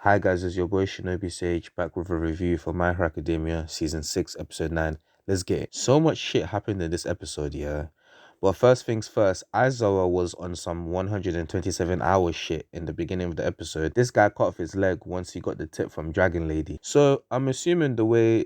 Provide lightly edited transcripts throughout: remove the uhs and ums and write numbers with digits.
Hi guys, it's your boy Shinobi Sage back with a review for My Hero Academia Season 6 Episode 9. Let's get it. So much shit happened in this episode, yeah. But first things first, Aizawa was on some 127 hour shit in the beginning of the episode. This guy cut off his leg once he got the tip from Dragon Lady. So I'm assuming the way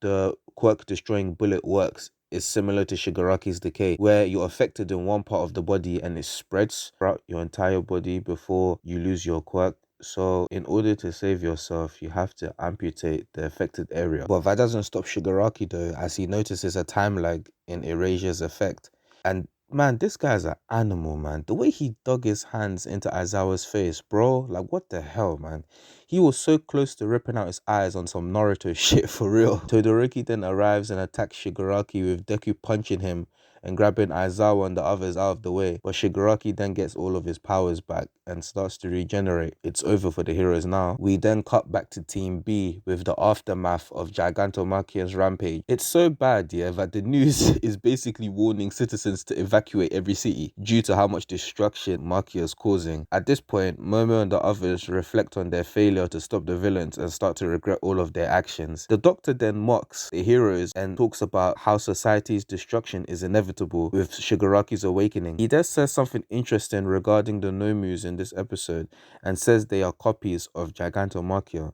the quirk destroying bullet works is similar to Shigaraki's decay, where you're affected in one part of the body and it spreads throughout your entire body before you lose your quirk. So in order to save yourself, you have to amputate the affected area. But that doesn't stop Shigaraki though, as he notices a time lag in Erasia's effect. And man, this guy's an animal, man. The way he dug his hands into Aizawa's face, bro, like what the hell, man? He was so close to ripping out his eyes on some Naruto shit for real. Todoroki then arrives and attacks Shigaraki with Deku punching him and grabbing Aizawa and the others out of the way. But Shigaraki then gets all of his powers back and starts to regenerate. It's over for the heroes now. We then cut back to Team B with the aftermath of Gigantomachia's rampage. It's so bad, yeah, that the news is basically warning citizens to evacuate every city due to how much destruction Machia is causing. At this point, Momo and the others reflect on their failure to stop the villains and start to regret all of their actions. The Doctor then mocks the heroes and talks about how society's destruction is inevitable with Shigaraki's awakening. He then says something interesting regarding the Nomus in this episode and says they are copies of Gigantomachia.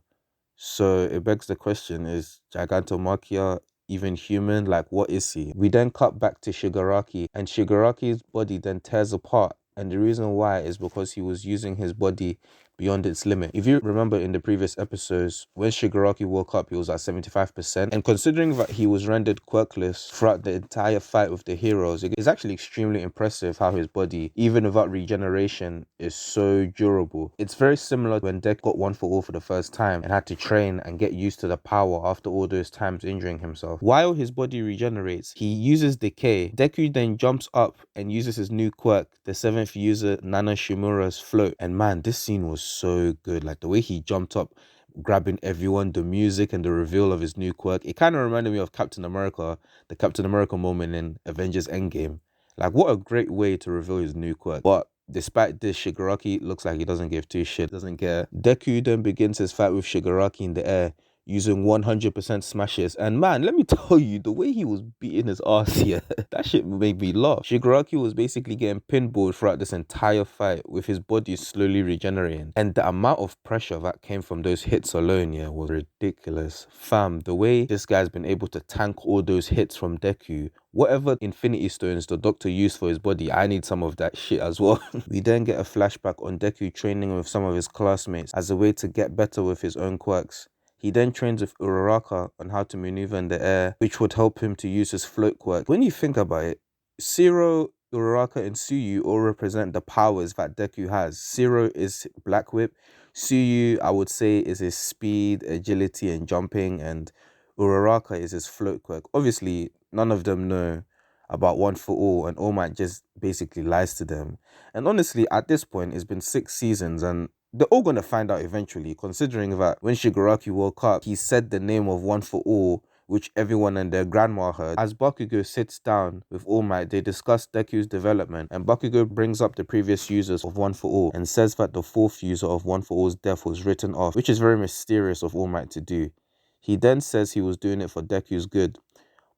So it begs the question, is Gigantomachia even human? Like, what is he? We then cut back to Shigaraki and Shigaraki's body then tears apart. And the reason why is because he was using his body beyond its limit. If you remember in the previous episodes, when Shigaraki woke up, he was at 75%. And considering that he was rendered quirkless throughout the entire fight with the heroes, it's actually extremely impressive how his body, even without regeneration, is so durable. It's very similar when Deku got One for All for the first time and had to train and get used to the power after all those times injuring himself. While his body regenerates, he uses Decay. Deku then jumps up and uses his new quirk, the 7th user Nana Shimura's Float. And man, this scene was so good. Like the way he jumped up, grabbing everyone, the music and the reveal of his new quirk. It kind of reminded me of Captain America, the Captain America moment in Avengers Endgame. Like what a great way to reveal his new quirk. But despite this, Shigaraki looks like he doesn't give two shit, doesn't care. Deku then begins his fight with Shigaraki in the air, using 100% smashes. And man, let me tell you, the way he was beating his ass here, that shit made me laugh. Shigaraki was basically getting pinballed throughout this entire fight with his body slowly regenerating. And the amount of pressure that came from those hits alone, yeah, was ridiculous. Fam, the way this guy's been able to tank all those hits from Deku, whatever Infinity Stones the Doctor used for his body, I need some of that shit as well. We then get a flashback on Deku training with some of his classmates as a way to get better with his own quirks. He then trains with Uraraka on how to maneuver in the air, which would help him to use his float quirk. When you think about it, Zero, Uraraka, and Suyu all represent the powers that Deku has. Zero is Black Whip. Suyu, I would say, is his speed, agility, and jumping, and Uraraka is his float quirk. Obviously, none of them know about One for All, and All Might just basically lies to them. And honestly, at this point, it's been 6 seasons, and they're all going to find out eventually, considering that when Shigaraki woke up, he said the name of One for All, which everyone and their grandma heard. As Bakugo sits down with All Might, they discuss Deku's development, and Bakugo brings up the previous users of One for All and says that the 4th user of One for All's death was written off, which is very mysterious of All Might to do. He then says he was doing it for Deku's good.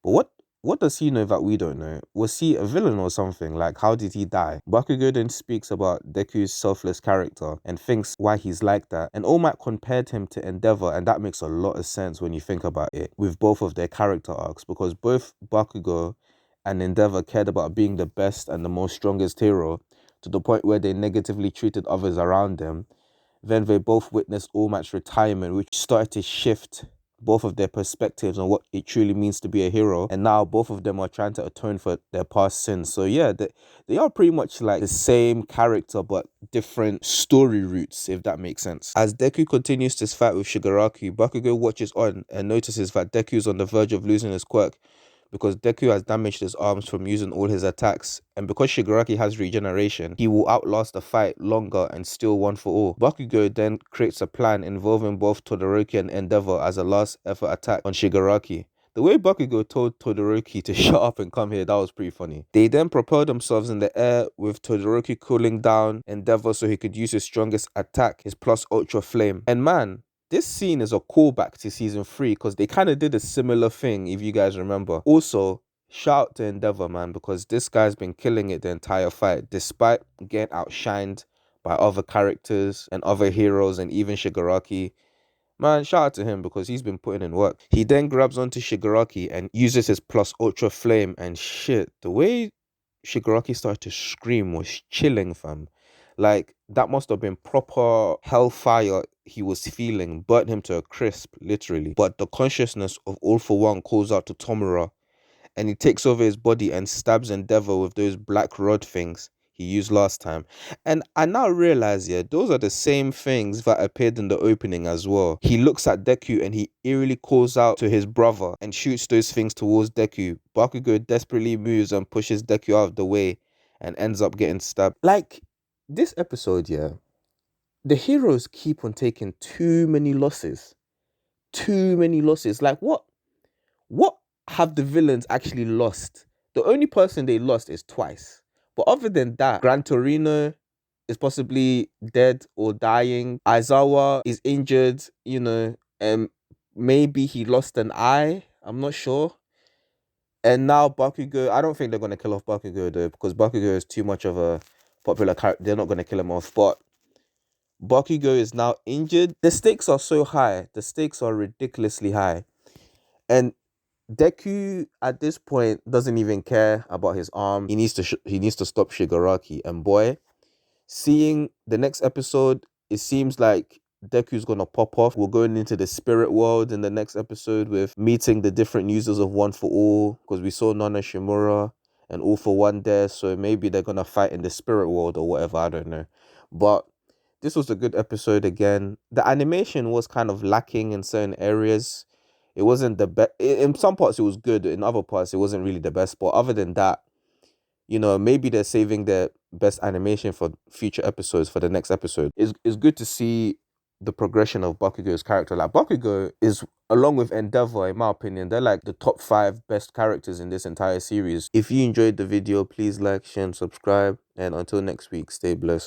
But what does he know that we don't know? Was he a villain or something? Like, how did he die? Bakugo then speaks about Deku's selfless character and thinks why he's like that. And All Might compared him to Endeavor, and that makes a lot of sense when you think about it, with both of their character arcs, because both Bakugo and Endeavor cared about being the best and the most strongest hero to the point where they negatively treated others around them. Then they both witnessed All Might's retirement, which started to shift both of their perspectives on what it truly means to be a hero. And now both of them are trying to atone for their past sins. So yeah, they are pretty much like the same character, but different story routes, if that makes sense. As Deku continues this fight with Shigaraki, Bakugo watches on and notices that Deku's on the verge of losing his quirk, because Deku has damaged his arms from using all his attacks, and because Shigaraki has regeneration, he will outlast the fight longer and still One for All. Bakugo then creates a plan involving both Todoroki and Endeavor as a last effort attack on Shigaraki. The way Bakugo told Todoroki to shut up and come here, that was pretty funny. They then propelled themselves in the air with Todoroki cooling down Endeavor so he could use his strongest attack, his plus ultra flame. And man, this scene is a callback to season 3 because they kind of did a similar thing, if you guys remember. Also, shout out to Endeavor, man, because this guy's been killing it the entire fight, despite getting outshined by other characters and other heroes and even Shigaraki. Man, shout out to him because he's been putting in work. He then grabs onto Shigaraki and uses his plus ultra flame, and shit, the way Shigaraki started to scream was chilling, fam. Like, that must have been proper hellfire he was feeling, burnt him to a crisp, literally. But the consciousness of All For One calls out to Tomura, and he takes over his body and stabs Endeavor with those black rod things he used last time. And I now realize, yeah, those are the same things that appeared in the opening as well. He looks at Deku and he eerily calls out to his brother and shoots those things towards Deku. Bakugo desperately moves and pushes Deku out of the way and ends up getting stabbed. Like, this episode, yeah, the heroes keep on taking too many losses. Too many losses. Like, what have the villains actually lost? The only person they lost is twice. But other than that, Gran Torino is possibly dead or dying. Aizawa is injured, you know, and maybe he lost an eye. I'm not sure. And now Bakugo, I don't think they're going to kill off Bakugo though, because Bakugo is too much of a popular character. They're not going to kill him off. But Bakugo is now injured. The stakes are so high. The stakes are ridiculously high. And Deku at this point doesn't even care about his arm. He needs to stop Shigaraki. And boy, seeing the next episode, it seems like Deku's gonna pop off. We're going into the spirit world in the next episode with meeting the different users of One For All, because we saw Nana Shimura and All For One there. So maybe they're gonna fight in the spirit world or whatever. I don't know. But this was a good episode again. The animation was kind of lacking in certain areas. It wasn't the best. In some parts, it was good. In other parts, it wasn't really the best. But other than that, you know, maybe they're saving their best animation for future episodes, for the next episode. It's good to see the progression of Bakugo's character. Like, Bakugo is, along with Endeavor, in my opinion, they're like the top 5 best characters in this entire series. If you enjoyed the video, please like, share, and subscribe. And until next week, stay blessed.